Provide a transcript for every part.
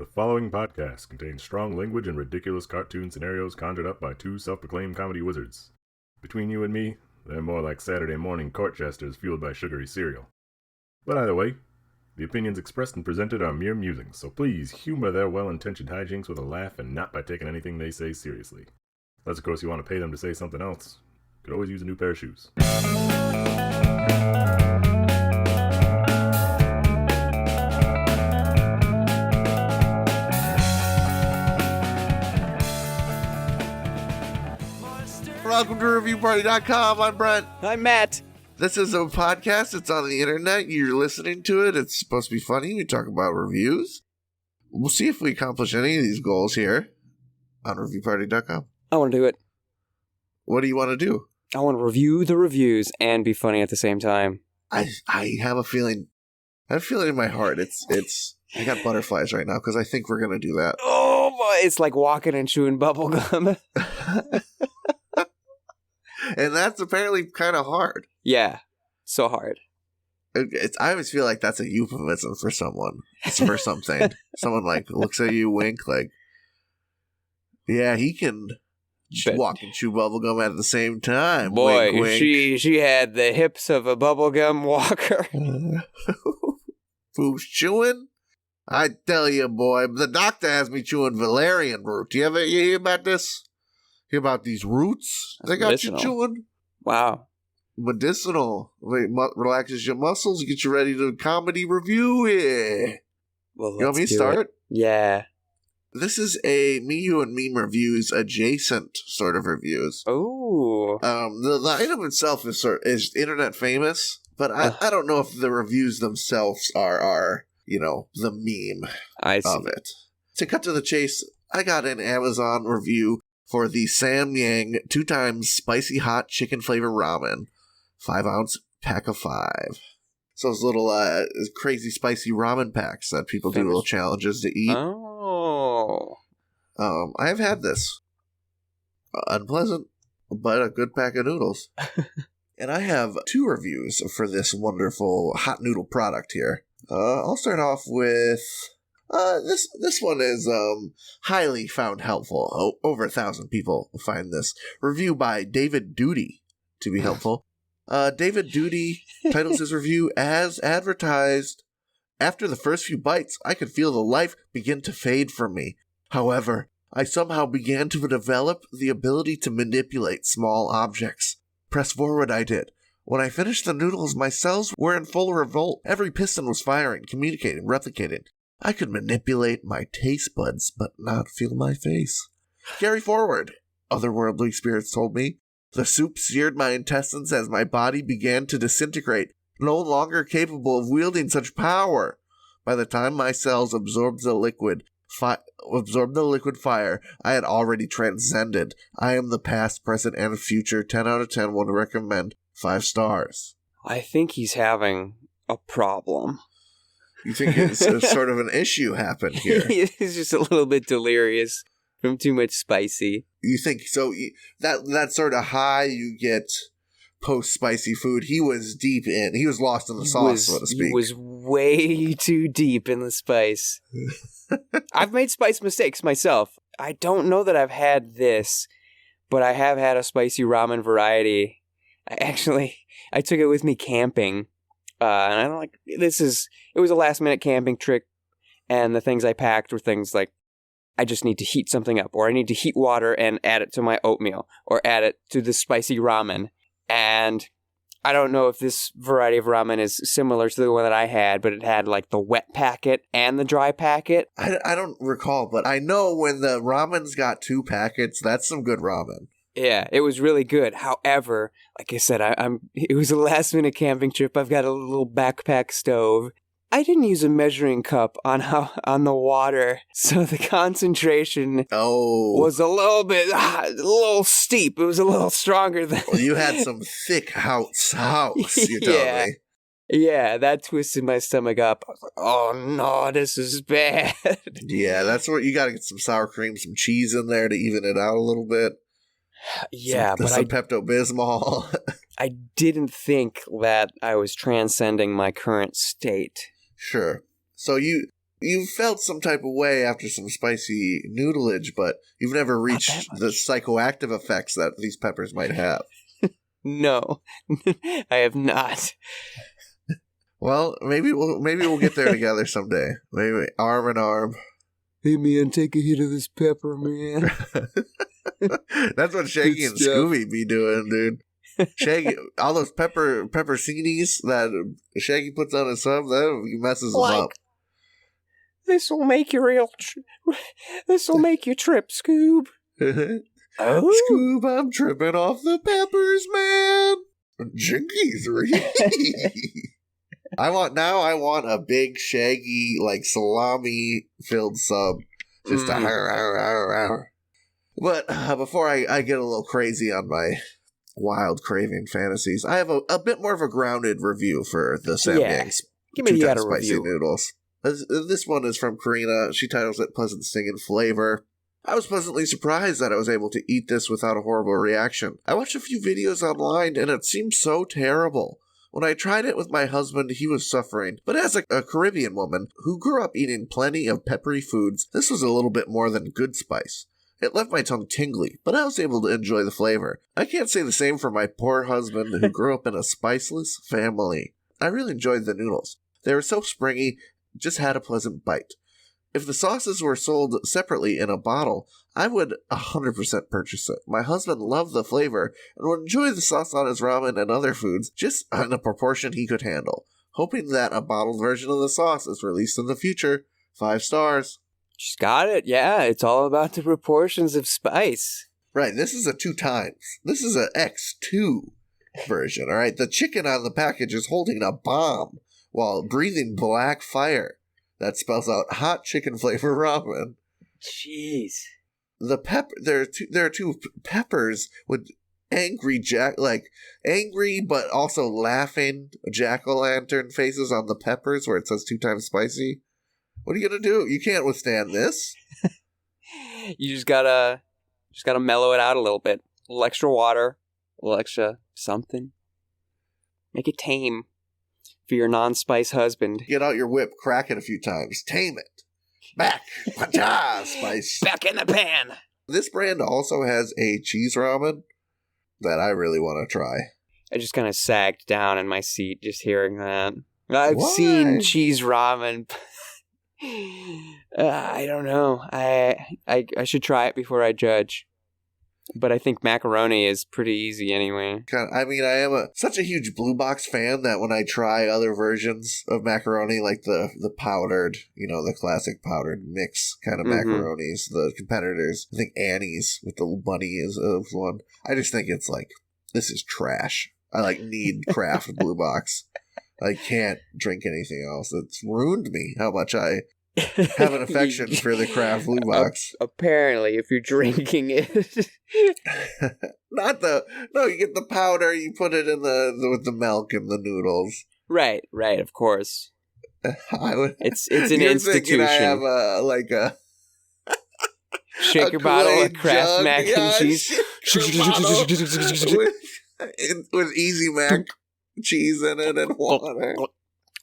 The following podcast contains strong language and ridiculous cartoon scenarios conjured up by two self-proclaimed comedy wizards. Between you and me, they're more like Saturday morning court jesters fueled by sugary cereal. But either way, the opinions expressed and presented are mere musings, so please humor their well-intentioned hijinks with a laugh and not by taking anything they say seriously. Unless, of course, you want to pay them to say something else. Could always use a new pair of shoes. Welcome to ReviewParty.com. I'm Brent. I'm Matt. This is a podcast. It's on the internet. You're listening to it. It's supposed to be funny. We talk about reviews. We'll see if we accomplish any of these goals here on ReviewParty.com. I want to do it. What do you want to do? I want to review the reviews and be funny at the same time. I have a feeling. I have a feeling in my heart. It's. I got butterflies right now because I think we're going to do that. Oh, my. It's like walking and chewing bubble gum. And that's apparently kind of hard. Yeah, so hard. I always feel like that's a euphemism for someone. It's for something. Someone like looks at you, wink, like, yeah, he can walk and chew bubblegum at the same time. Boy, wink, wink. She had the hips of a bubblegum walker. Who's chewing? I tell you, boy, the doctor has me chewing valerian root. You hear about this? Hear about these roots? They got medicinal. You chewing? Wow. Medicinal. Relaxes your muscles, get you ready to comedy review it. Well, you want me to start? Yeah. This is a Me, You, and Meme reviews adjacent sort of reviews. Oh. The item itself is internet famous, but I don't know if the reviews themselves are the meme of it. To cut to the chase, I got an Amazon review for the Sam Yang 2x spicy hot chicken flavor ramen, 5-ounce pack of 5. So those little crazy spicy ramen packs that people do little challenges to eat. Oh. I have had this. Unpleasant, but a good pack of noodles. And I have 2 reviews for this wonderful hot noodle product here. I'll start off with... This one is highly found helpful. Over 1,000 people find this review by David Duty to be helpful. David Duty titles his review as advertised. After the first few bites, I could feel the life begin to fade from me. However, I somehow began to develop the ability to manipulate small objects. Press forward I did. When I finished the noodles, my cells were in full revolt. Every piston was firing, communicating, replicating. I could manipulate my taste buds, but not feel my face. Carry forward, otherworldly spirits told me. The soup seared my intestines as my body began to disintegrate, no longer capable of wielding such power. By the time my cells absorbed the liquid fire, I had already transcended. I am the past, present, and future. 10 out of 10 would recommend. 5 stars. I think he's having a problem. You think it's sort of an issue happened here? He's just a little bit delirious from too much spicy. You think so? That sort of high you get post spicy food. He was deep in. He was lost in the sauce, so to speak. He was way too deep in the spice. I've made spice mistakes myself. I don't know that I've had this, but I have had a spicy ramen variety. I took it with me camping. And I'm like, it was a last minute camping trick. And the things I packed were things like, I just need to heat something up, or I need to heat water and add it to my oatmeal, or add it to the spicy ramen. And I don't know if this variety of ramen is similar to the one that I had, but it had like the wet packet and the dry packet. I don't recall, but I know when the ramen's got 2 packets, that's some good ramen. Yeah, it was really good. However, like I said, it was a last-minute camping trip. I've got a little backpack stove. I didn't use a measuring cup on the water, so the concentration was a little steep. It was a little stronger than... Well, you had some thick house, you told me. Yeah, that twisted my stomach up. I was like, oh no, this is bad. Yeah, that's where you gotta get some sour cream, some cheese in there to even it out a little bit. Yeah, but some Pepto-Bismol. I didn't think that I was transcending my current state. Sure. So You've felt some type of way after some spicy noodleage, but you've never reached the psychoactive effects that these peppers might have. No, I have not. Well, maybe we'll get there together someday. Maybe arm in arm. Hey man, take a hit of this pepper, man. That's what Shaggy and Scooby be doing, dude. Shaggy, all those pepperoncinis that Shaggy puts on his sub, that messes them up. This will make you This will make you trip, Scoob. Oh. Scoob, I'm tripping off the peppers, man. Jinkies, I want a big Shaggy, like, salami-filled sub. Just a But before I get a little crazy on my wild craving fantasies, I have a bit more of a grounded review for the Sam Gang's Give me the spicy review. noodles. This one is from Karina. She titles it Pleasant Stinging Flavor. I was pleasantly surprised that I was able to eat this without a horrible reaction. I watched a few videos online and it seemed so terrible. When I tried it with my husband, he was suffering. But as a Caribbean woman who grew up eating plenty of peppery foods, this was a little bit more than good spice. It left my tongue tingly, but I was able to enjoy the flavor. I can't say the same for my poor husband who grew up in a spiceless family. I really enjoyed the noodles. They were so springy, just had a pleasant bite. If the sauces were sold separately in a bottle, I would 100% purchase it. My husband loved the flavor and would enjoy the sauce on his ramen and other foods just in a proportion he could handle. Hoping that a bottled version of the sauce is released in the future. 5 stars. She's got it. Yeah, it's all about the proportions of spice. Right, this is a 2 times. This is an X2 version, all right? The chicken on the package is holding a bomb while breathing black fire. That spells out hot chicken flavor ramen. Jeez. There are two peppers with angry angry but also laughing jack-o'-lantern faces on the peppers where it says 2 times spicy. What are you gonna do? You can't withstand this. You just gotta mellow it out a little bit. A little extra water, a little extra something. Make it tame. For your non-spice husband. Get out your whip, crack it a few times, tame it. Back, pacha, spice. Back in the pan. This brand also has a cheese ramen that I really want to try. I just kind of sagged down in my seat just hearing that. I've Why? seen cheese ramen. I don't know. I should try it before I judge. But I think macaroni is pretty easy anyway. I mean, I am such a huge Blue Box fan that when I try other versions of macaroni, like the powdered, the classic powdered mix kind of macaronis, the competitors, I think Annie's with the bunny is one. I just think it's like, this is trash. I need Kraft Blue Box. I can't drink anything else. It's ruined me how much I have an affection for the Kraft Blue Box. Apparently, if you're drinking it. No, you get the powder, you put it in with the milk and the noodles. Right, of course. It's an you're institution. I have a shaker bottle of Kraft mac and cheese. with Easy Mac cheese in it and water.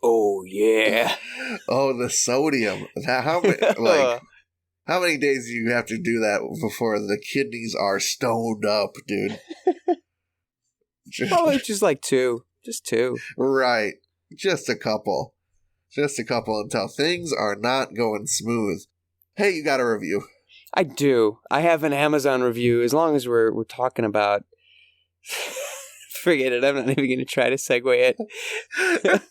Oh yeah. Oh, the sodium. How many days do you have to do that before the kidneys are stoned up, dude? Probably just like 2. Just 2. Right. Just a couple. Until things are not going smooth. Hey, you got a review. I do. I have an Amazon review. As long as we're talking about... Forget it. I'm not even going to try to segue it.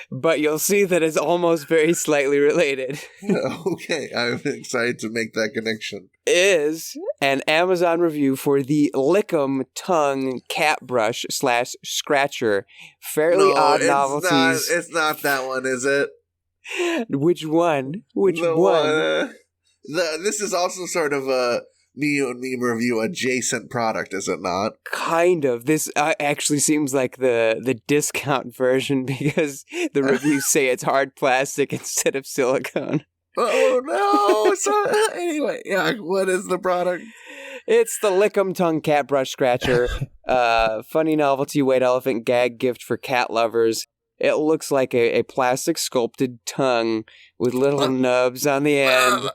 But you'll see that it's almost very slightly related. Okay, I'm excited to make that connection. Is an Amazon review for the Lickum Tongue Cat Brush / Scratcher. Fairly Odd Novelties. It's not that one, is it? Which one? Which one? This is also sort of a meme review adjacent product, is it not? Kind of. This actually seems like the discount version because the reviews say it's hard plastic instead of silicone. Oh no! So anyway, what is the product? It's the Lickum Tongue Cat Brush Scratcher. Funny novelty white elephant gag gift for cat lovers. It looks like a plastic sculpted tongue with little nubs on the end,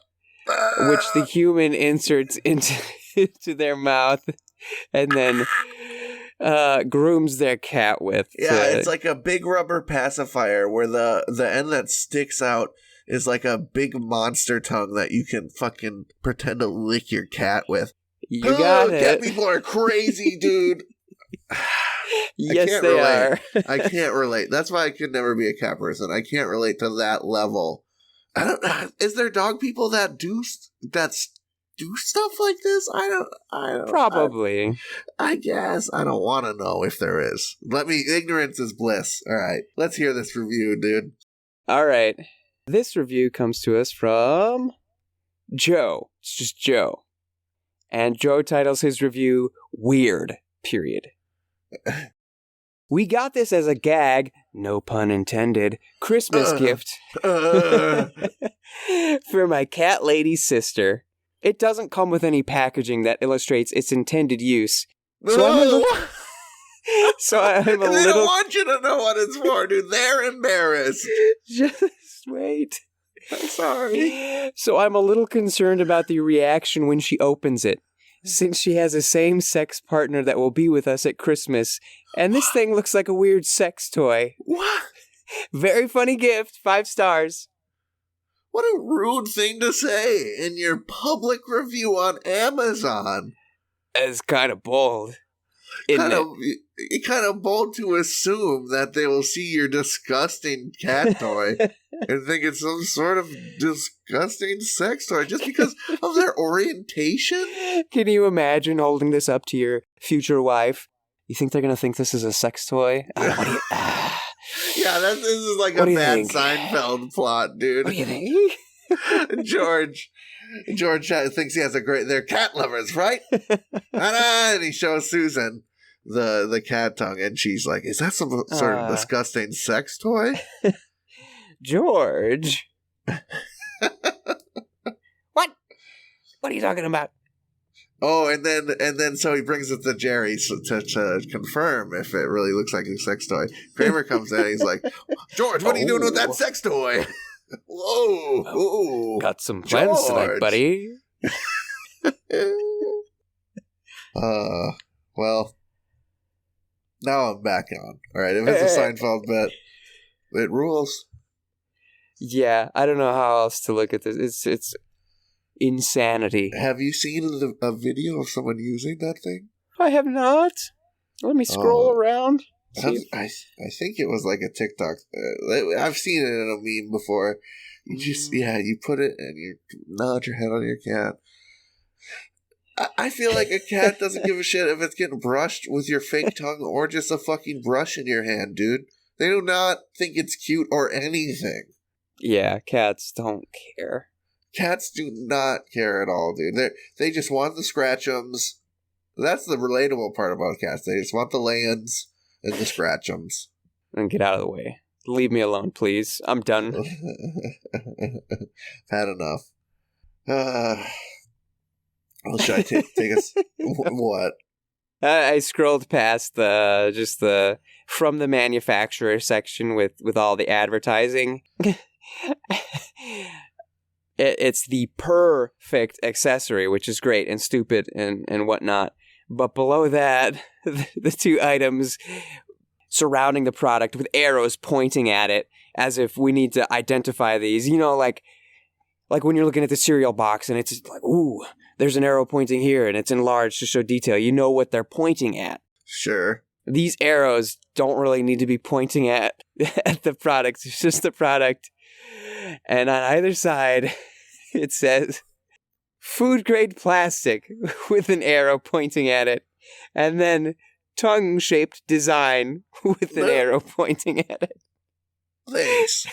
which the human inserts into their mouth and then grooms their cat with. Yeah, it's like a big rubber pacifier where the end that sticks out is like a big monster tongue that you can fucking pretend to lick your cat with. You got it. Cat people are crazy, dude. Yes, they are. I can't relate. That's why I could never be a cat person. I can't relate to that level. I don't know. Is there dog people that do stuff like this? I don't. Probably. I guess. I don't want to know if there is. Ignorance is bliss. All right. Let's hear this review, dude. All right. This review comes to us from Joe. It's just Joe. And Joe titles his review, Weird, period. We got this as a gag, no pun intended, Christmas gift for my cat lady sister. It doesn't come with any packaging that illustrates its intended use. So I'm a They little... don't want you to know what it's for, dude. They're embarrassed. Just wait. I'm sorry. So I'm a little concerned about the reaction when she opens it, since she has a same-sex partner that will be with us at Christmas, and this thing looks like a weird sex toy. What? Very funny gift, 5 stars. What a rude thing to say in your public review on Amazon. It's kind of bold, isn't it? It's kind of bold to assume that they will see your disgusting cat toy and think it's some sort of disgusting sex toy just because of their orientation. Can you imagine holding this up to your future wife? You think they're going to think this is a sex toy? Yeah, this is like a bad Seinfeld plot, dude. What do you think? George thinks he has they're cat lovers, right? And he shows Susan the cat tongue, and she's like, is that some sort of disgusting sex toy? George. What are you talking about? Oh, and then so he brings it to Jerry to confirm if it really looks like a sex toy. Kramer comes in and he's like, George, what are you doing with that sex toy? Whoa. Got some plans tonight, buddy. Well, now I'm back on. All right, if it's a Seinfeld bit, it rules. Yeah, I don't know how else to look at this. It's insanity. Have you seen a video of someone using that thing? I have not. Let me scroll around. I think it was like a TikTok. I've seen it in a meme before. You just, you put it and you nod your head on your cat. I feel like a cat doesn't give a shit if it's getting brushed with your fake tongue or just a fucking brush in your hand, dude. They do not think it's cute or anything. Yeah, cats don't care. Cats do not care at all, dude. They just want the scratchums. That's the relatable part about cats. They just want the lay-ins and the scratchums. And get out of the way. Leave me alone, please. I'm done. Had enough. Should I take us? What? I scrolled past the from the manufacturer section with all the advertising. It's the perfect accessory, which is great and stupid and whatnot. But below that, the 2 items surrounding the product with arrows pointing at it as if we need to identify these. You know, like when you're looking at the cereal box and it's like, ooh, there's an arrow pointing here and it's enlarged to show detail. You know what they're pointing at. Sure. These arrows don't really need to be pointing at the product. It's just the product. And on either side, it says food-grade plastic with an arrow pointing at it. And then tongue-shaped design with an arrow pointing at it. Thanks.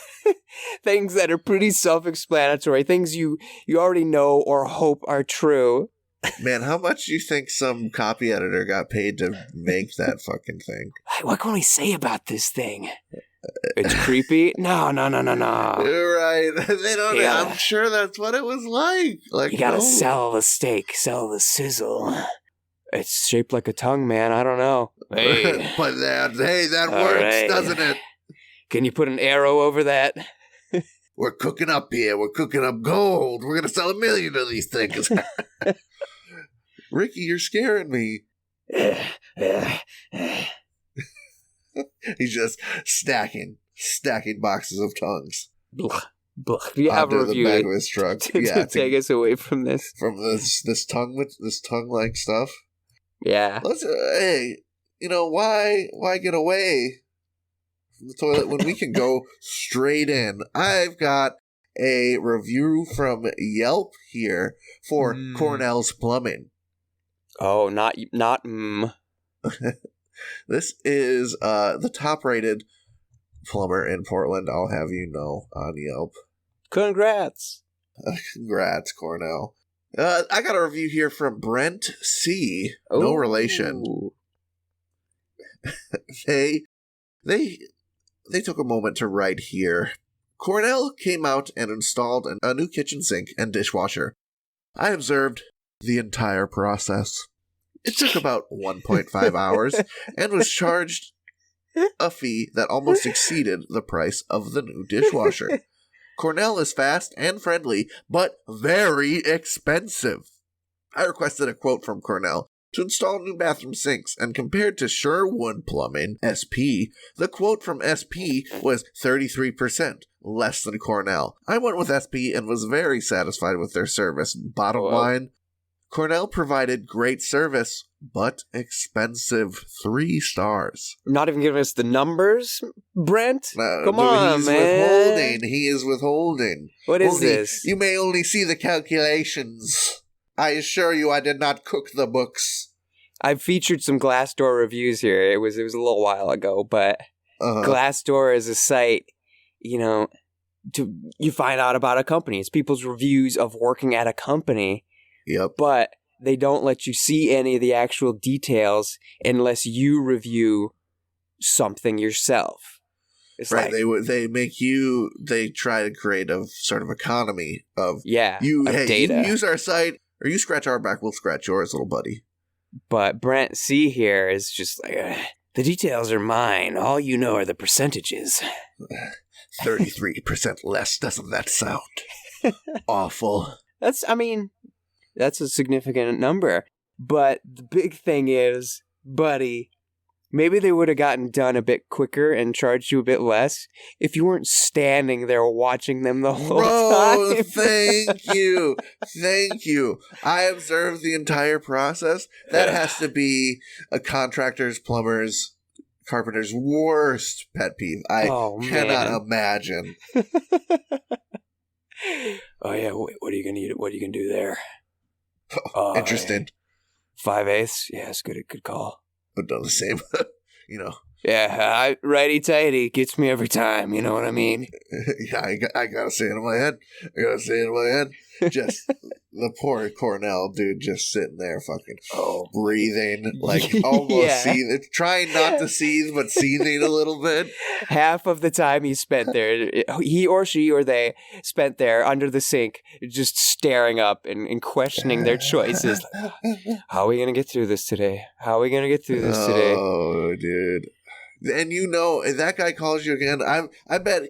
Things that are pretty self-explanatory. Things you already know or hope are true. Man, how much do you think some copy editor got paid to make that fucking thing? What can we say about this thing? It's creepy? No. You're right. They don't. I'm sure that's what it was like. Like you gotta sell the steak, sell the sizzle. It's shaped like a tongue, man. I don't know. Hey. But that works, right. Doesn't it? Can you put an arrow over that? We're cooking up here. We're cooking up gold. We're going to sell 1 million of these things. Ricky, you're scaring me. He's just stacking boxes of tongues. Blah, blah. Do you have a review the back of his truck. to take us away from this? From this tongue-like stuff? Yeah. Hey, why get away from the toilet when we can go straight in? I've got a review from Yelp here for Cornell's Plumbing. Oh, not. This is the top-rated plumber in Portland, I'll have you know, on Yelp. Congrats. Congrats, Cornell. I got a review here from Brent C. No relation. They took a moment to write here. Cornell came out and installed a new kitchen sink and dishwasher. I observed the entire process. It took about 1.5 hours and was charged a fee that almost exceeded the price of the new dishwasher. Cornell is fast and friendly, but very expensive. I requested a quote from Cornell to install new bathroom sinks, and compared to Sherwood Plumbing, SP, the quote from SP was 33% less than Cornell. I went with SP and was very satisfied with their service. Bottom line, Cornell provided great service, but expensive. 3 stars. Not even giving us the numbers, Brent? Come on, man. He is withholding. What is this? You may only see the calculations. I assure you I did not cook the books. I've featured some Glassdoor reviews here. It was a little while ago, but Glassdoor is a site, you find out about a company. It's people's reviews of working at a company. Yep. But they don't let you see any of the actual details unless you review something yourself. It's right. Like, they try to create a sort of economy of data. You use our site or you scratch our back, we'll scratch yours, little buddy. But Brent C here is just like, the details are mine. All you know are the percentages. 33% less. Doesn't that sound awful? That's a significant number. But the big thing is, buddy, maybe they would have gotten done a bit quicker and charged you a bit less if you weren't standing there watching them the whole time. Thank you. Thank you. I observed the entire process. That has to be a contractor's, plumber's, carpenter's worst pet peeve. I cannot imagine. Oh, yeah. What are you going to do there? Interesting. 5/8. Yeah, it's good. Good call. But not the same, Yeah, righty tighty gets me every time. You know what I mean? Yeah, I gotta say it in my head. Just the poor Cornell dude, just sitting there, fucking breathing, like almost seething, trying not to seethe, but seething a little bit. Half of the time he spent there, he or she or they spent there under the sink, just staring up and questioning their choices. Like, how are we gonna get through this today? Oh, dude. And that guy calls you again. I bet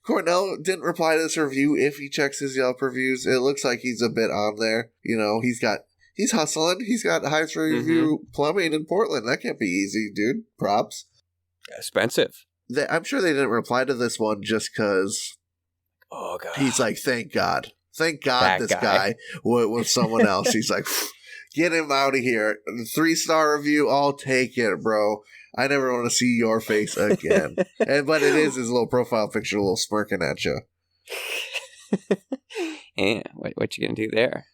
Cornell didn't reply to this review if he checks his Yelp reviews. It looks like he's a bit on there. He's hustling. He's got highest review plumbing in Portland. That can't be easy, dude. Props. Expensive. I'm sure they didn't reply to this one just because he's like, thank God. Thank God that this guy was someone else. He's like, get him out of here. 3-star review, I'll take it, bro. I never want to see your face again. But it is his little profile picture, a little smirking at you. Yeah, what you gonna do there?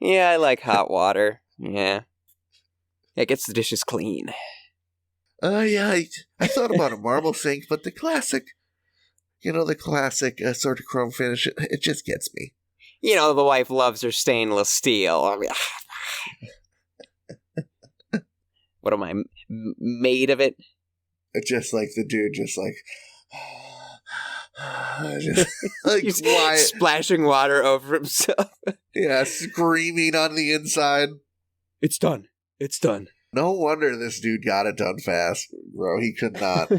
Yeah, I like hot water. Yeah. It gets the dishes clean. Yeah, I thought about a marble sink, but the classic sort of chrome finish, it just gets me. The wife loves her stainless steel. I mean, what am I, made of it? It's just like the dude, just like quiet. Splashing water over himself. Yeah, screaming on the inside. It's done. It's done. No wonder this dude got it done fast, bro. He could not.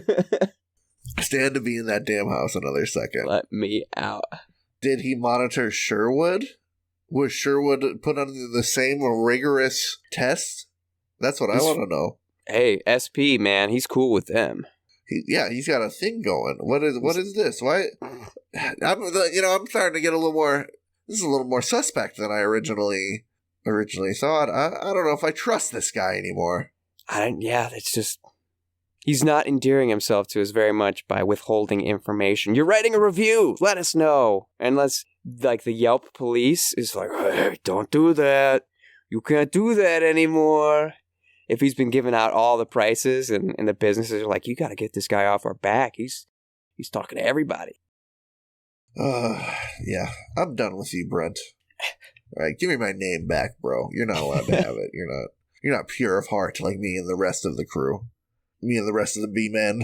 Stand to be in that damn house another second. Let me out. Did he monitor Sherwood? Was Sherwood put under the same rigorous test? That's what I want to know. Hey, SP, man, he's cool with them. He's got a thing going. What is this? Why? I'm starting to get a little more. This is a little more suspect than I originally thought. I don't know if I trust this guy anymore. It's just he's not endearing himself to us very much by withholding information. You're writing a review. Let us know. And like the Yelp police is like, hey, don't do that. You can't do that anymore. If he's been giving out all the prices and the businesses are like, you got to get this guy off our back. He's talking to everybody. Yeah, I'm done with you, Brent. All right, give me my name back, bro. You're not allowed to have it. You're not pure of heart like me and the rest of the crew. Me and the rest of the B-men.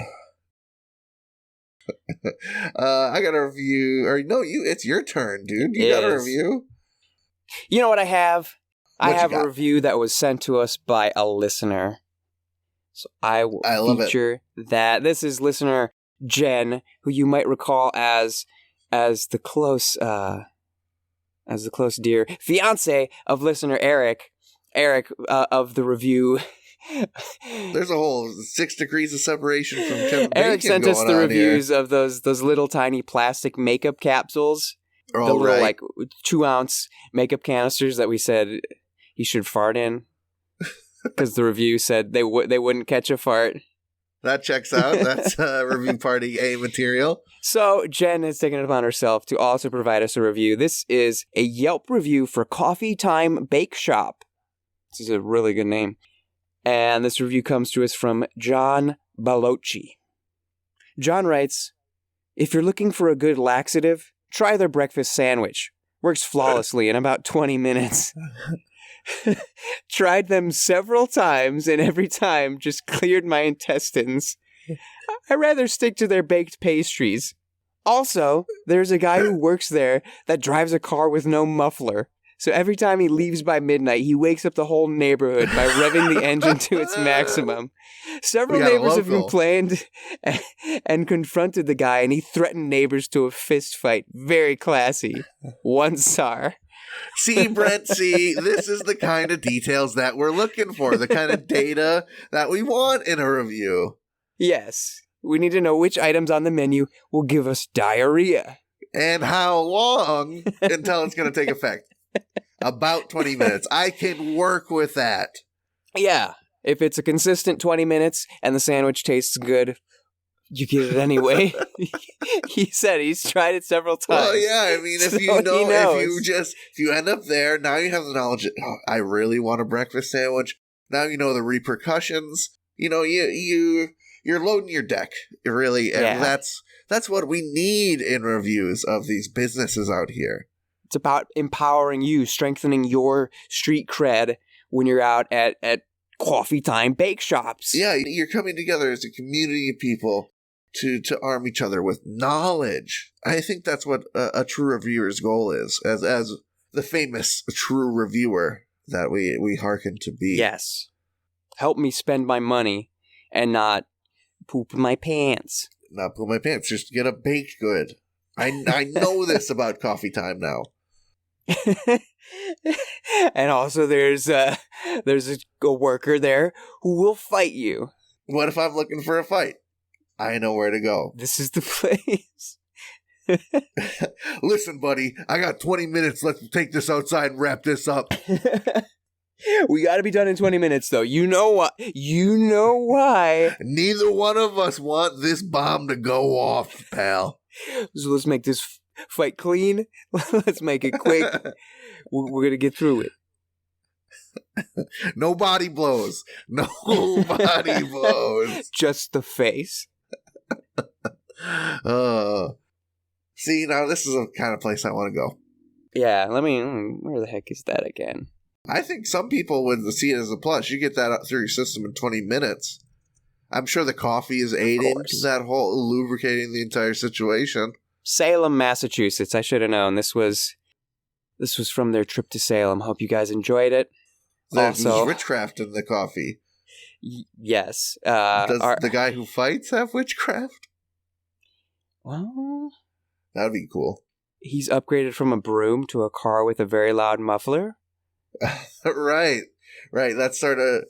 I got a review. Or no, it's your turn, dude. You got a review? You know what I have? I have a review that was sent to us by a listener. So I will feature that. This is listener Jen, who you might recall as the close dear fiance of listener Eric. Eric of the review. There's a whole 6 degrees of separation from Kevin Bacon. Eric sent us the reviews of those little tiny plastic makeup capsules. The little 2-ounce makeup canisters that we said he should fart in. Because the review said they wouldn't catch a fart. That checks out. That's review party A material. So Jen has taken it upon herself to also provide us a review. This is a Yelp review for Coffee Time Bake Shop. This is a really good name. And this review comes to us from John Balocci. John writes, if you're looking for a good laxative, try their breakfast sandwich. Works flawlessly in about 20 minutes. Tried them several times, and every time just cleared my intestines. I rather stick to their baked pastries. Also, there's a guy who works there that drives a car with no muffler. So every time he leaves by midnight, he wakes up the whole neighborhood by revving the engine to its maximum. Several neighbors have complained and confronted the guy, and he threatened neighbors to a fist fight. Very classy. 1 star. See, Brent, this is the kind of details that we're looking for, the kind of data that we want in a review. Yes. We need to know which items on the menu will give us diarrhea. And how long until it's going to take effect. About 20 minutes. I can work with that. Yeah. If it's a consistent 20 minutes and the sandwich tastes good, you get it anyway. He said he's tried it several times. Well, yeah, I mean, if you end up there, now you have the knowledge that, I really want a breakfast sandwich. Now you know the repercussions. You're loading your deck, really, and that's what we need in reviews of these businesses out here. It's about empowering you, strengthening your street cred when you're out at coffee time bake shops. Yeah, you're coming together as a community of people to arm each other with knowledge. I think that's what a true reviewer's goal is, as the famous true reviewer that we hearken to be. Yes. Help me spend my money and not poop my pants. Not poop my pants, just get a baked good. I know this about coffee time now. And also there's a worker there who will fight you. What if I'm looking for a fight? I know where to go. This is the place. Listen, buddy, I got 20 minutes. Let's take this outside and wrap this up. We got to be done in 20 minutes, though. You know what? You know why. Neither one of us want this bomb to go off, pal. So let's make this fight clean. Let's make it quick. We're going to get through it. No body blows. No body blows. Just the face. See, now this is the kind of place I want to go. Yeah, where the heck is that again? I think some people would see it as a plus. You get that up through your system in 20 minutes. I'm sure the coffee is aiding to that whole lubricating the entire situation. Salem, Massachusetts. I should have known. This was from their trip to Salem. Hope you guys enjoyed it. There's witchcraft in the coffee. Yes. Does the guy who fights have witchcraft? Well, That would be cool. he's upgraded from a broom to a car with a very loud muffler. Right. That's sort of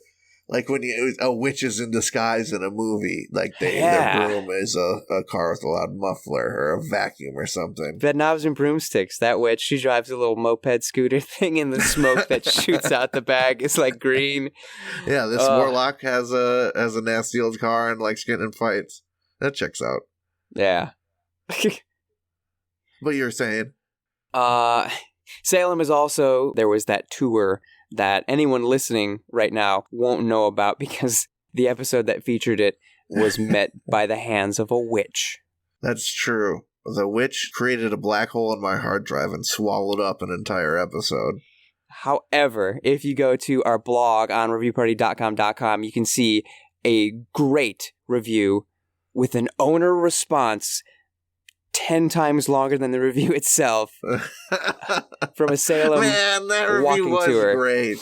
like when a witch is in disguise in a movie. Like their broom is a car with a loud muffler or a vacuum or something. Bed knobs and broomsticks. That witch, she drives a little moped scooter thing, and the smoke that shoots out the bag is like green. Yeah, this warlock has a nasty old car and likes getting in fights. That checks out. Yeah. What you were saying? Salem is also, there was that tour that anyone listening right now won't know about because the episode that featured it was met by the hands of a witch. That's true. The witch created a black hole in my hard drive and swallowed up an entire episode. However, if you go to our blog on reviewparty.com, you can see a great review with an owner response 10 times longer than the review itself from a Salem Man, that review walking was tour. Great.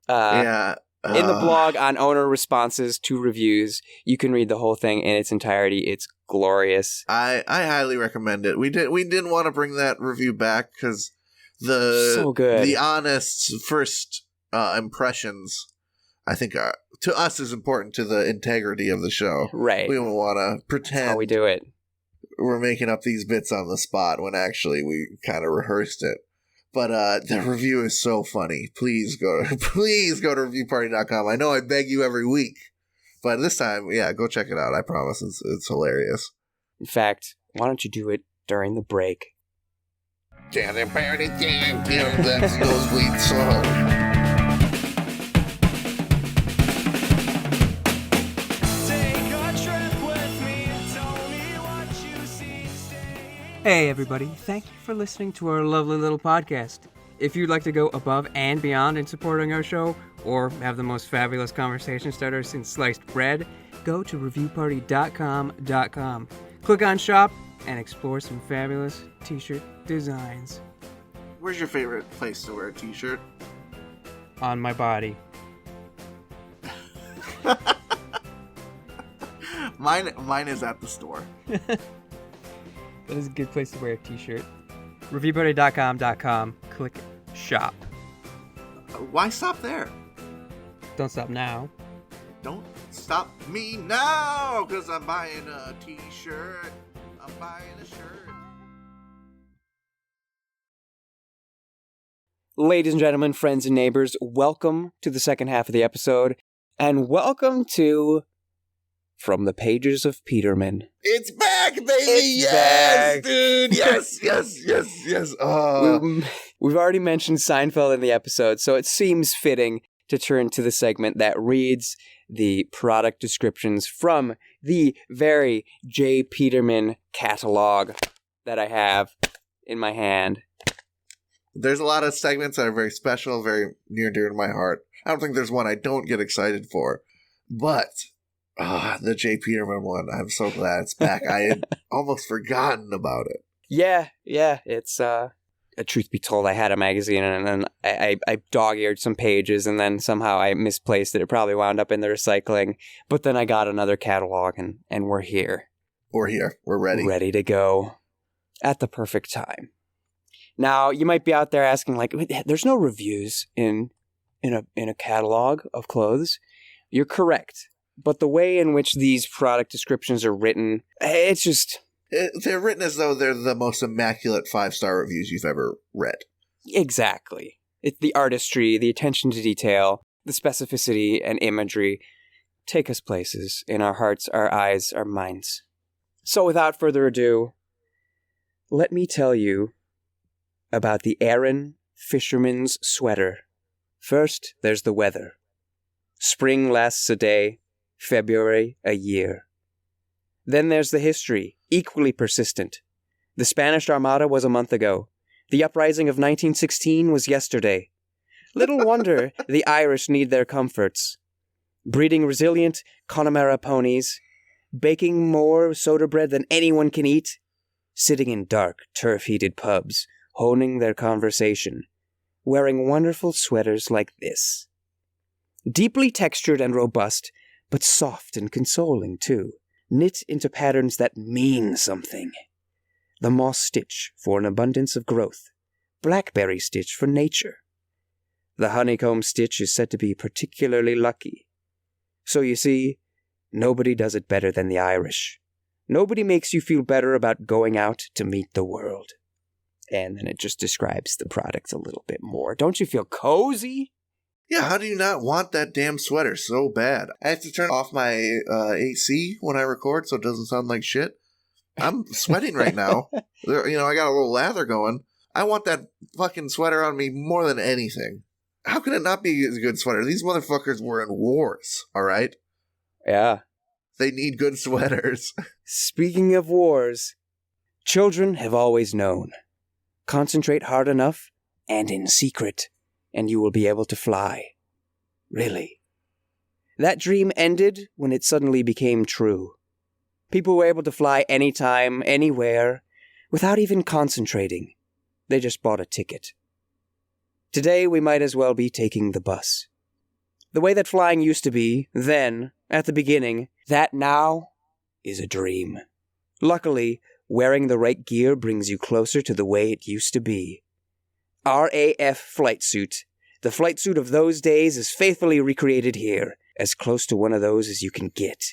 In the blog on owner responses to reviews, you can read the whole thing in its entirety. It's glorious. I highly recommend it. We didn't want to bring that review back because the honest first impressions, I think, to us is important to the integrity of the show. Right. We don't want to pretend That's how we do it. We're making up these bits on the spot when actually we kind of rehearsed it. But the review is so funny. Please go to reviewparty.com. I know I beg you every week, but this time, yeah, go check it out. I promise it's hilarious. In fact, why don't you do it during the break? That's nosebleed song. Hey everybody, thank you for listening to our lovely little podcast. If you'd like to go above and beyond in supporting our show, or have the most fabulous conversation starter since sliced bread, go to reviewparty.com. Click on shop and explore some fabulous t-shirt designs. Where's your favorite place to wear a t-shirt? On my body. Mine is at the store. That is a good place to wear a t-shirt. Reviewparty.com. Click shop. Why stop there? Don't stop now. Don't stop me now, because I'm buying a t-shirt. I'm buying a shirt. Ladies and gentlemen, friends and neighbors, welcome to the second half of the episode, and welcome to From the Pages of Peterman. It's back, baby! It's yes, back. Dude! Yes! We've already mentioned Seinfeld in the episode, so it seems fitting to turn to the segment that reads the product descriptions from the very J. Peterman catalog that I have in my hand. There's a lot of segments that are very special, very near and dear to my heart. I don't think there's one I don't get excited for, but the J. Peterman one, I'm so glad it's back. I had almost forgotten about it. Yeah, it's truth be told, I had a magazine and then I dog-eared some pages and then somehow I misplaced it. It probably wound up in the recycling, but then I got another catalog and we're here. We're here. We're ready. Ready to go at the perfect time. Now, you might be out there asking, like, there's no reviews in a catalog of clothes. You're correct. But the way in which these product descriptions are written, it's just... They're written as though they're the most immaculate 5-star reviews you've ever read. Exactly. It's the artistry, the attention to detail, the specificity and imagery take us places in our hearts, our eyes, our minds. So without further ado, let me tell you about the Aaron Fisherman's Sweater. First, there's the weather. Spring lasts a day, February a year. Then there's the history, equally persistent. The Spanish Armada was a month ago. The uprising of 1916 was yesterday. Little wonder the Irish need their comforts. Breeding resilient Connemara ponies, baking more soda bread than anyone can eat, sitting in dark, turf-heated pubs, honing their conversation, wearing wonderful sweaters like this. Deeply textured and robust, but soft and consoling, too. Knit into patterns that mean something. the moss stitch for an abundance of growth, blackberry stitch for nature. The honeycomb stitch is said to be particularly lucky. So you see, nobody does it better than the Irish. Nobody makes you feel better about going out to meet the world. And then it just describes the product a little bit more. Don't you feel cozy? Yeah, how do you not want that damn sweater so bad? I have to turn off my AC when I record so it doesn't sound like shit. I'm sweating right now. I got a little lather going. I want that fucking sweater on me more than anything. How can it not be a good sweater? These motherfuckers were in wars, all right? Yeah. They need good sweaters. Speaking of wars, children have always known. Concentrate hard enough and in secret, and you will be able to fly. Really. That dream ended when it suddenly became true. People were able to fly anytime, anywhere, without even concentrating. They just bought a ticket. Today we might as well be taking the bus. The way that flying used to be, then, at the beginning, that now is a dream. Luckily, wearing the right gear brings you closer to the way it used to be. RAF flight suit. The flight suit of those days is faithfully recreated here, as close to one of those as you can get.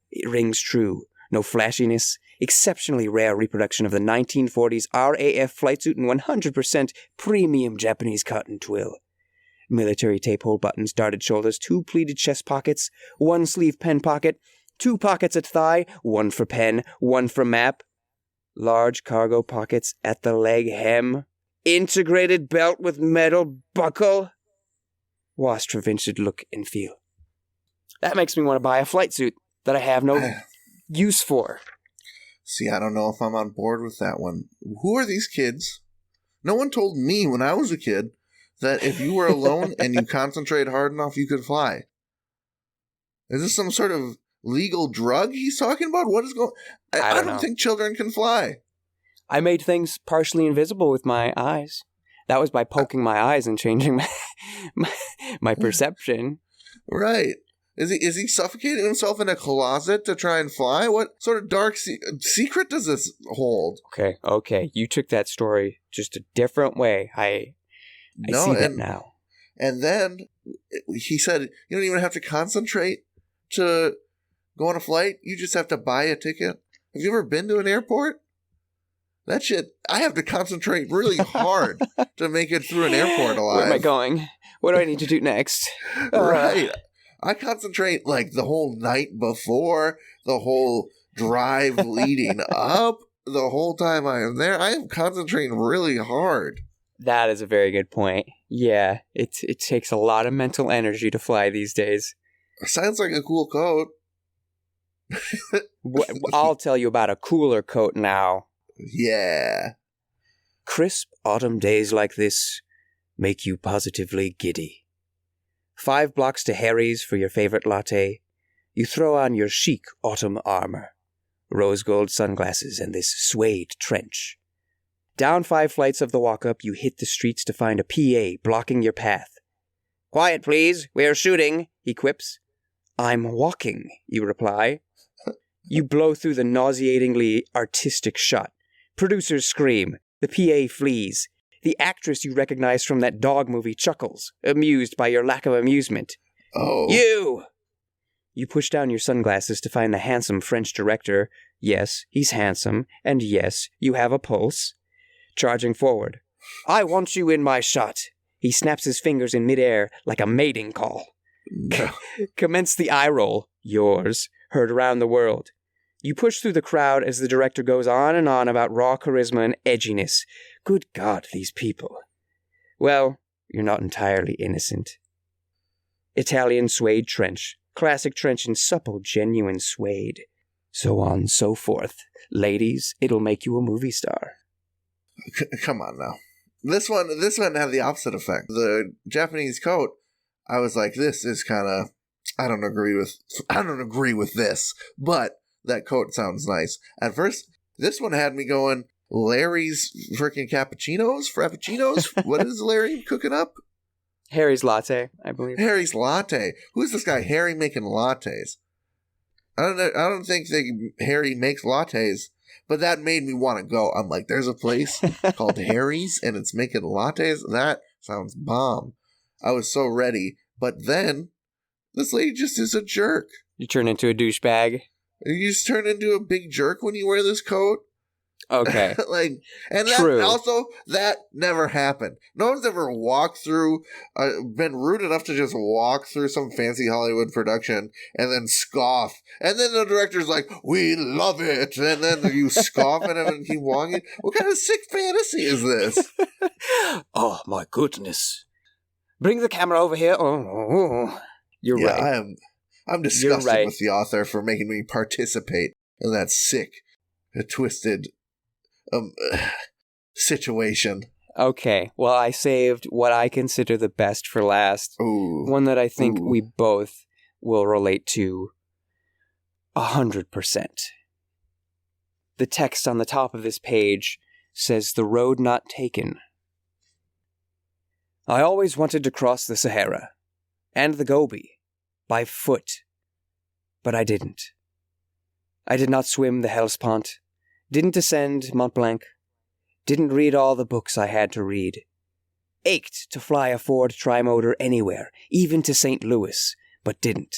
It rings true. No flashiness. Exceptionally rare reproduction of the 1940s RAF flight suit in 100% premium Japanese cotton twill. Military tape hole buttons, darted shoulders, 2 pleated chest pockets, 1 sleeve pen pocket, 2 pockets at thigh, 1 for pen, 1 for map. Large cargo pockets at the leg hem. Integrated belt with metal buckle. Washed for vintage look and feel. That makes me want to buy a flight suit that I have no use for. See, I don't know if I'm on board with that one. Who are these kids? No one told me when I was a kid that if you were alone and you concentrate hard enough, you could fly. Is this some sort of legal drug he's talking about? What is going on? I don't think children can fly. I made things partially invisible with my eyes. That was by poking my eyes and changing my perception. Right. Is he suffocating himself in a closet to try and fly? What sort of dark secret does this hold? Okay. You took that story just a different way. I see that now. And then he said, you don't even have to concentrate to go on a flight. You just have to buy a ticket. Have you ever been to an airport? That shit, I have to concentrate really hard to make it through an airport alive. Where am I going? What do I need to do next? Right. I concentrate like the whole night before, the whole drive leading up, the whole time I am there. I am concentrating really hard. That is a very good point. Yeah, it takes a lot of mental energy to fly these days. Sounds like a cool coat. I'll tell you about a cooler coat now. Yeah. Crisp autumn days like this make you positively giddy. 5 blocks to Harry's for your favorite latte. You throw on your chic autumn armor, rose gold sunglasses, and this suede trench. Down 5 flights of the walk-up, you hit the streets to find a PA blocking your path. "Quiet, please. We're shooting," he quips. "I'm walking," you reply. You blow through the nauseatingly artistic shot. Producers scream. The PA flees. The actress you recognize from that dog movie chuckles, amused by your lack of amusement. Oh. You push down your sunglasses to find the handsome French director. Yes, he's handsome, and yes, you have a pulse. Charging forward. "I want you in my shot." He snaps his fingers in midair like a mating call. No. Commence the eye roll. Yours. Heard around the world. You push through the crowd as the director goes on and on about raw charisma and edginess. Good God, these people. Well, you're not entirely innocent. Italian suede trench. Classic trench in supple, genuine suede. So on, so forth. Ladies, it'll make you a movie star. Come on now. This one had the opposite effect. The Japanese coat, I was like, this is kind of, I don't agree with this, but that coat sounds nice. At first, this one had me going, Larry's freaking frappuccinos? What is Larry cooking up? Harry's latte, I believe. Harry's latte. Who's this guy, Harry, making lattes? I don't think Harry makes lattes, But that made me want to go. I'm like, there's a place called Harry's, and it's making lattes. That sounds bomb. I was so ready. But then, this lady just is a jerk. You turn into a douchebag. You just turn into a big jerk when you wear this coat. Okay. Like, and True. that never happened. No one's ever walked through, been rude enough to just walk through some fancy Hollywood production and then scoff. And then the director's like, we love it. And then you scoff at him and keep walking. What kind of sick fantasy is this? Oh, my goodness. Bring the camera over here. Oh. You're right. I'm disgusted with the author for making me participate in that sick, twisted situation. Okay, well, I saved what I consider the best for last. Ooh. One that I think we both will relate to 100%. The text on the top of this page says, "The road not taken." I always wanted to cross the Sahara and the Gobi by foot, but I didn't. I did not swim the Hellespont, didn't ascend Mont Blanc, didn't read all the books I had to read, ached to fly a Ford trimotor anywhere, even to St. Louis, but didn't.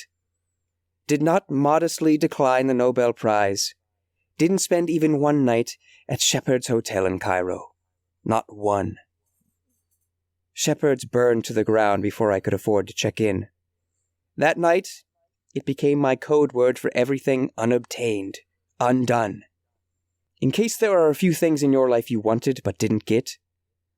Did not modestly decline the Nobel Prize, didn't spend even one night at Shepheard's Hotel in Cairo. Not one. Shepheard's burned to the ground before I could afford to check in. That night, it became my code word for everything unobtained, undone. In case there are a few things in your life you wanted but didn't get,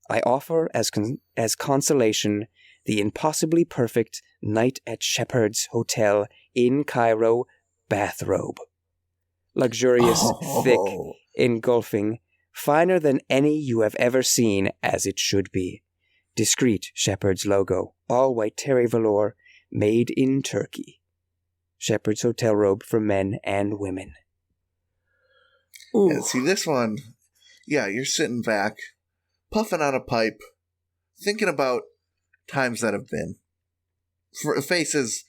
I offer as consolation the impossibly perfect night at Shepheard's Hotel in Cairo bathrobe. Luxurious, thick, engulfing, finer than any you have ever seen, as it should be. Discreet Shepheard's logo, all white terry velour, made in Turkey. Shepheard's Hotel robe for men and women. Ooh. Yeah, see, this one, you're sitting back, puffing on a pipe, thinking about times that have been, faces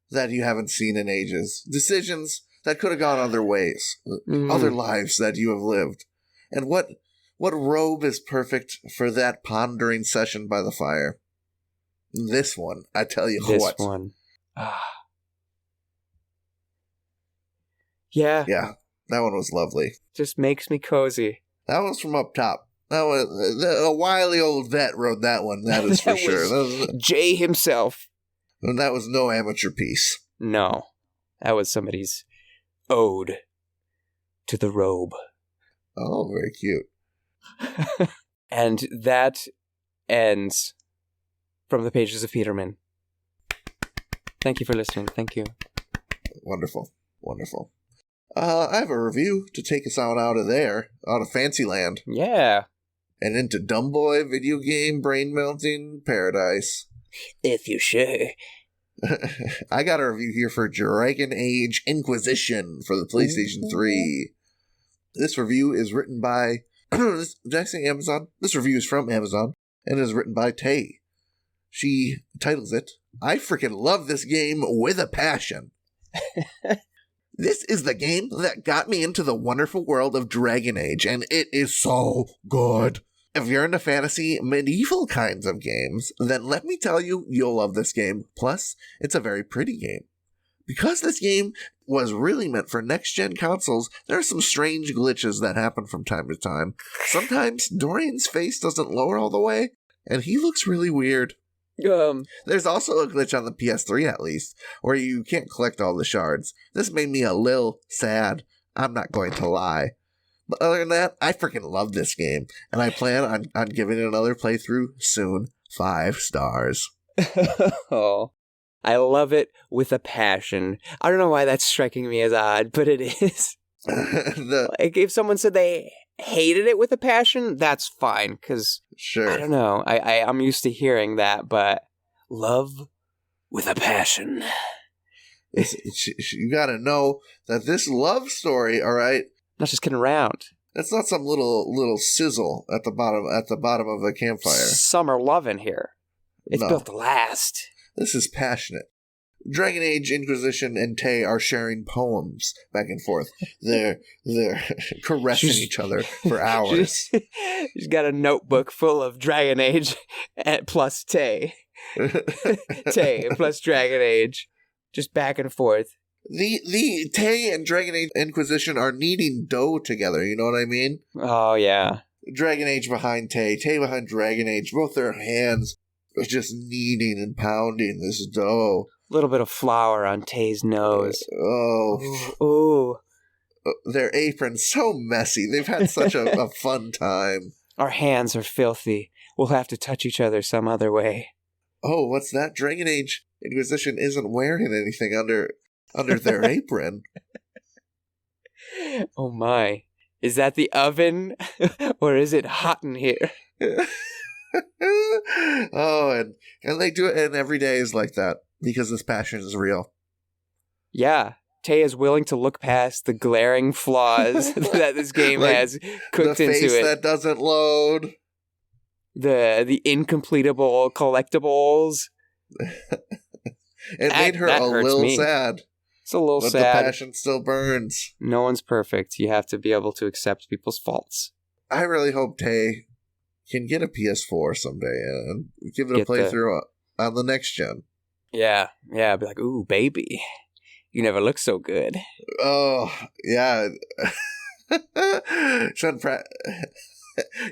that you haven't seen in ages, decisions that could have gone other ways, other lives that you have lived. And what robe is perfect for that pondering session by the fire? This one, I tell you what. This one. Yeah. Yeah, that one was lovely. Just makes me cozy. That was from up top. That was a wily old vet wrote that one. That is for sure. That was, Jay himself. And that was no amateur piece. No, that was somebody's ode to the robe. Oh, very cute. And that ends from the pages of Peterman. Thank you for listening. Thank you. Wonderful. Wonderful. I have a review to take us out of there, out of Fancyland. Yeah. And into Dumbboy video game brain melting paradise. If you say. I got a review here for Dragon Age Inquisition for the PlayStation 3. This review is written by... did I say Amazon? This review is from Amazon and is written by Tay. She titles it, "I freaking love this game with a passion." This is the game that got me into the wonderful world of Dragon Age, and it is so good. If you're into fantasy, medieval kinds of games, then let me tell you, you'll love this game. Plus, it's a very pretty game. Because this game was really meant for next-gen consoles, there are some strange glitches that happen from time to time. Sometimes Dorian's face doesn't lower all the way, and he looks really weird. There's also a glitch on the PS3, at least, where you can't collect all the shards. This made me a lil sad. I'm not going to lie. But other than that, I freaking love this game, and I plan on giving it another playthrough soon. 5 stars. Oh, I love it with a passion. I don't know why that's striking me as odd, but it is. Like, if someone said they hated it with a passion, that's fine, because sure. I don't know. I'm used to hearing that, but love with a passion. You gotta know that this love story, all right? Not just kidding around. That's not some little sizzle at the bottom of a campfire. Summer loving here. It's built to last. This is passionate. Dragon Age Inquisition and Tay are sharing poems back and forth. They're caressing each other for hours. She's got a notebook full of Dragon Age plus Tay. Tay plus Dragon Age. Just back and forth. The Tay and Dragon Age Inquisition are kneading dough together, you know what I mean? Oh, yeah. Dragon Age behind Tay behind Dragon Age. Both their hands are just kneading and pounding this dough. A little bit of flour on Tay's nose. Ooh. Their apron's so messy. They've had such a fun time. Our hands are filthy. We'll have to touch each other some other way. Oh, what's that? Dragon Age Inquisition isn't wearing anything under their apron. Oh my. Is that the oven? Or is it hot in here? Oh, and they do it, and every day is like that because this passion is real. Yeah. Tay is willing to look past the glaring flaws that this game has cooked into it. The face that doesn't load. The incompletable collectibles. It made her a little sad. It's a little sad. But the passion still burns. No one's perfect. You have to be able to accept people's faults. I really hope Tay can get a PS4 someday and give it a playthrough on the next gen. Yeah. Be like, ooh, baby. You never look so good. Oh, yeah.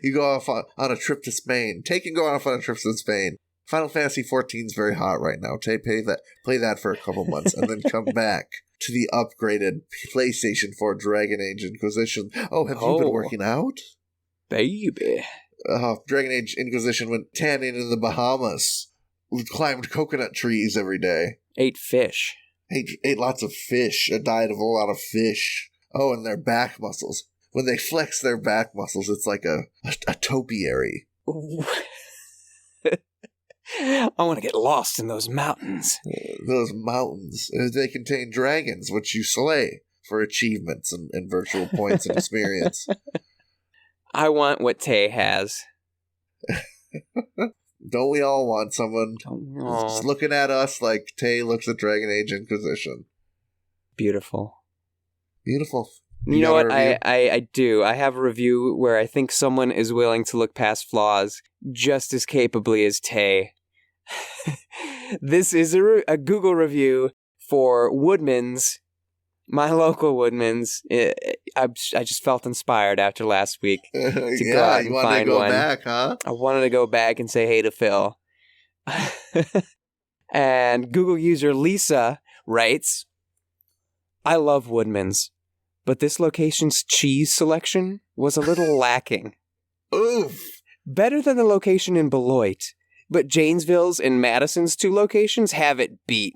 You go off on a trip to Spain. Tay can go off on a trip to Spain. Final Fantasy XIV is very hot right now. Tay, play that for a couple months, and then come back to the upgraded PlayStation 4 Dragon Age Inquisition. Oh, have you been working out? Baby. Dragon Age Inquisition went tanning in the Bahamas. We climbed coconut trees every day. Ate fish. Ate lots of fish. A diet of a lot of fish. Oh, and their back muscles. When they flex their back muscles, it's like a topiary. I want to get lost in those mountains. Those mountains. They contain dragons, which you slay for achievements and virtual points and experience. I want what Tay has. Don't we all want someone just looking at us like Tay looks at Dragon Age Inquisition? Beautiful. Beautiful. You know what? I do. I have a review where I think someone is willing to look past flaws just as capably as Tay. This is a Google review for Woodman's, my local Woodman's. I just felt inspired after last week to go out and find one. Back, huh? I wanted to go back and say hey to Phil. And Google user Lisa writes, I love Woodman's, but this location's cheese selection was a little lacking. Oof. Better than the location in Beloit, but Janesville's and Madison's 2 locations have it beat.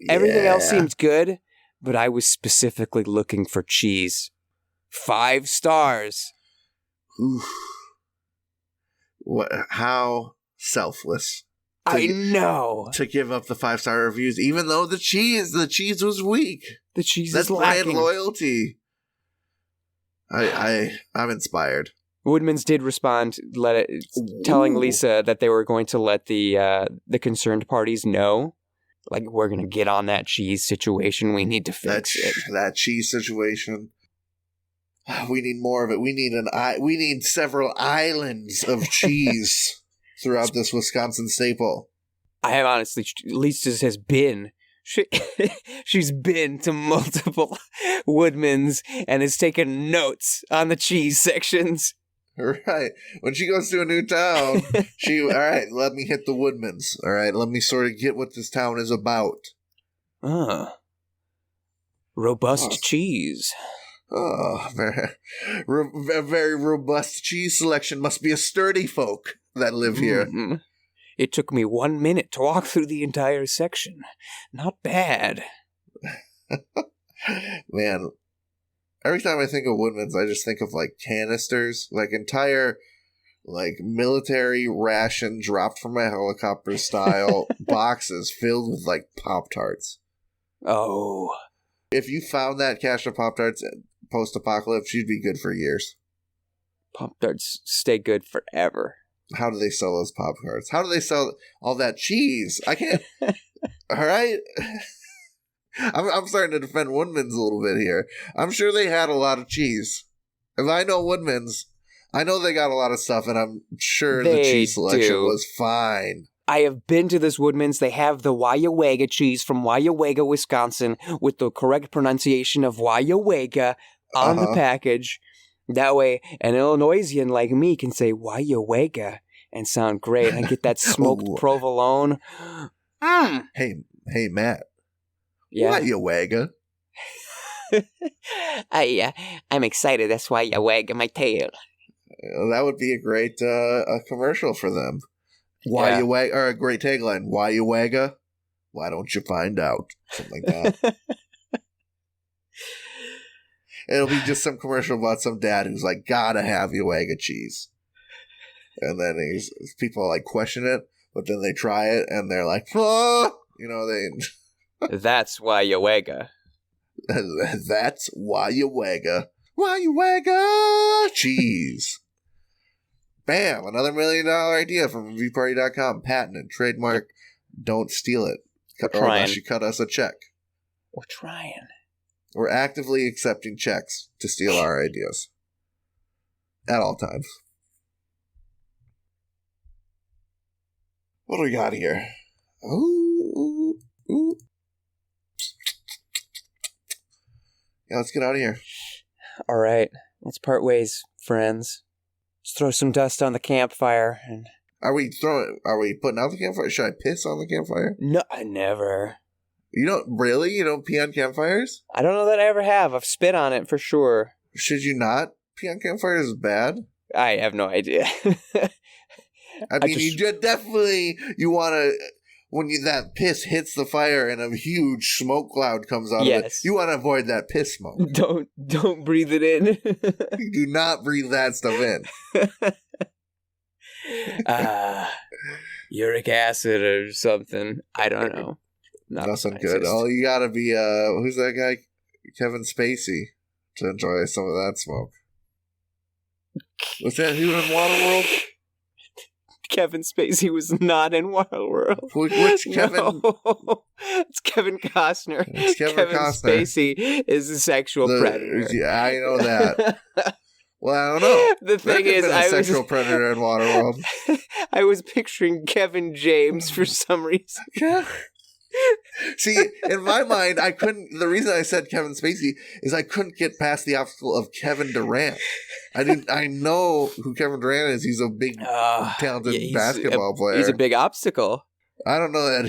Everything else seemed good, but I was specifically looking for cheese. 5 stars. Oof. What? How selfless. I know. To give up the 5-star reviews, even though the cheese was weak. The cheese That's is lacking. brand loyalty. I'm inspired. Woodman's did respond, telling Lisa that they were going to let the concerned parties know, like, we're going to get on that cheese situation. We need to fix it. That cheese situation. We need more of it. We need several islands of cheese throughout this Wisconsin staple. I have honestly, Lisa has been. She's been to multiple Woodman's and has taken notes on the cheese sections. Right. When she goes to a new town, all right, let me hit the Woodman's. All right, let me sort of get what this town is about. Robust cheese. Very robust cheese selection. Must be a sturdy folk that live here. Mm-hmm. It took me 1 minute to walk through the entire section. Not bad. Man, every time I think of Woodman's, I just think of, like, canisters, like, entire, like, military ration dropped from a helicopter style boxes filled with, like, Pop-Tarts. Oh. If you found that cache of Pop-Tarts post-apocalypse, you'd be good for years. Pop-Tarts stay good forever. How do they sell those pop cards? How do they sell all that cheese? I can't. All right. I'm starting to defend Woodman's a little bit here. I'm sure they had a lot of cheese. If I know Woodman's, I know they got a lot of stuff, and I'm sure the cheese selection was fine. I have been to this Woodman's. They have the Weyerwager cheese from Weyerwager, Wisconsin, with the correct pronunciation of Weyerwager on the package. That way, an Illinoisian like me can say Weyerwager and sound great and get that smoked provolone. Hey, Matt. Yeah. Weyerwager. I'm excited. That's why I wag my tail. That would be a great a commercial for them. Why you wag, or a great tagline? Why you wagga? Why don't you find out? Something like that. It'll be just some commercial about some dad who's like, gotta have your wagga cheese. And then people like question it, but then they try it and they're like, oh! You know, That's why you wagga. That's why you wagga. Why you wagga cheese. Bam! Another $1 million idea from reviewparty.com. Patented, trademark. Don't steal it. Or unless you cut us a check. We're trying. We're actively accepting checks to steal our ideas. At all times. What do we got here? Ooh. Yeah, let's get out of here. All right. Let's part ways, friends. Let's throw some dust on the campfire. And Are we putting out the campfire? Should I piss on the campfire? no, I never. You don't pee on campfires? I don't know that I ever have. I've spit on it for sure. Should you not pee on campfires? Is bad? I have no idea. You want to, when that piss hits the fire and a huge smoke cloud comes out of it, you want to avoid that piss smoke. Don't breathe it in. You do not breathe that stuff in. Uric acid or something. I don't know. Nothing good. Oh, you gotta be, who's that guy? Kevin Spacey to enjoy some of that smoke. Was that who in Waterworld? Kevin Spacey was not in Waterworld. Which Kevin? No. It's Kevin Costner. It's Kevin Costner. Spacey is a sexual predator. Yeah, I know that. Well, I don't know. The thing is, I was a sexual predator in Waterworld. I was picturing Kevin James for some reason. See, in my mind, the reason I said Kevin Spacey is I couldn't get past the obstacle of Kevin Durant. I know who Kevin Durant is. He's a big, talented basketball player. He's a big obstacle. I don't know that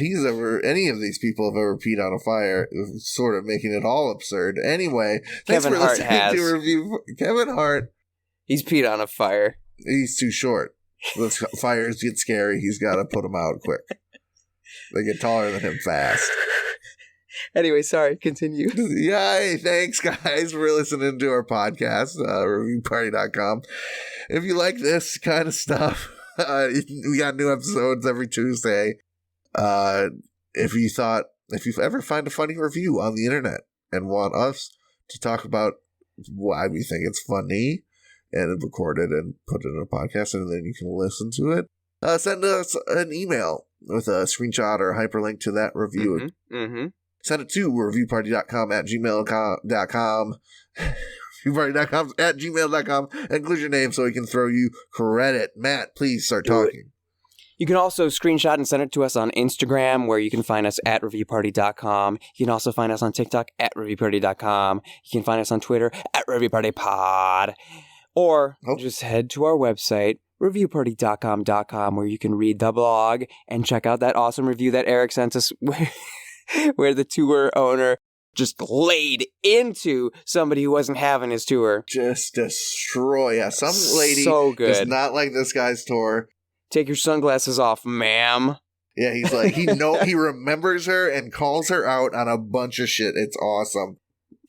any of these people have ever peed on a fire, sort of making it all absurd. Anyway, thanks for listening to review. Kevin Hart. He's peed on a fire. He's too short. The fires get scary. He's got to put them out quick. They get taller than him fast. Anyway, sorry, continue. Yay, thanks guys for listening to our podcast, reviewparty.com. If you like this kind of stuff, we got new episodes every Tuesday. If you ever find a funny review on the internet and want us to talk about why we think it's funny and record it and put it in a podcast and then you can listen to it, send us an email with a screenshot or a hyperlink to that review. Send it to reviewparty.com at gmail.com. reviewparty.com at gmail.com. Include your name so we can throw you credit. Matt, please start talking. You can also screenshot and send it to us on Instagram, where you can find us at reviewparty.com. You can also find us on TikTok at reviewparty.com. You can find us on Twitter at reviewpartypod. Or just head to our website, reviewparty.com, where you can read the blog and check out that awesome review that Eric sent us where the tour owner just laid into somebody who wasn't having his tour. Just destroy. Yeah, some lady does not like this guy's tour. Take your sunglasses off, ma'am. Yeah, he's like, he remembers her and calls her out on a bunch of shit. It's awesome.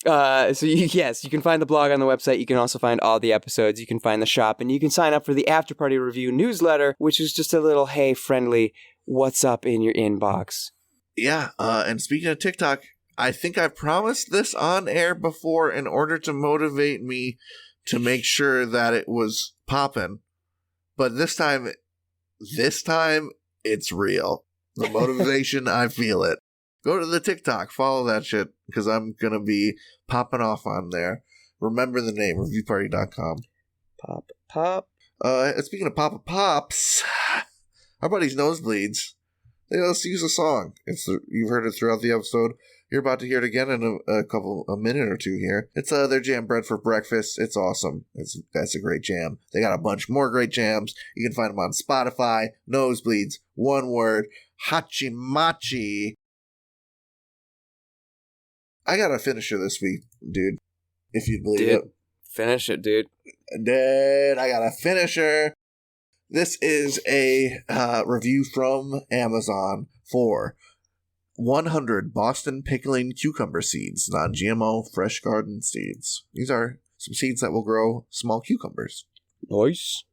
You can find the blog on the website. You can also find all the episodes. You can find the shop, and you can sign up for the After Party Review newsletter, which is just a little, hey, friendly, what's up in your inbox. Yeah, and speaking of TikTok, I think I promised this on air before in order to motivate me to make sure that it was popping. But this time, This time, it's real. The motivation, I feel it. Go to the TikTok, follow that shit, because I'm going to be popping off on there. Remember the name, reviewparty.com. Pop. Speaking of Papa Pops, our buddies Nosebleeds, they let us use a song. You've heard it throughout the episode. You're about to hear it again in a minute or two here. It's their jam, Bread for Breakfast. It's awesome. That's a great jam. They got a bunch more great jams. You can find them on Spotify. Nosebleeds, one word, Hachimachi. I got a finisher this week, dude. If you'd believe it. Finish it, dude. Dude, I got a finisher. This is a review from Amazon for 100 Boston pickling cucumber seeds, non-GMO, fresh garden seeds. These are some seeds that will grow small cucumbers. Nice.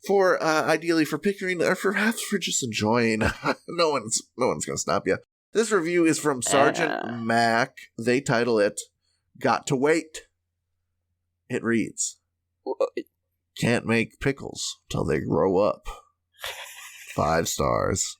For ideally for pickling, or perhaps for just enjoying. no one's gonna stop you. This review is from Sergeant Mac. They title it "Got to Wait." It reads, "Can't make pickles till they grow up." 5 stars.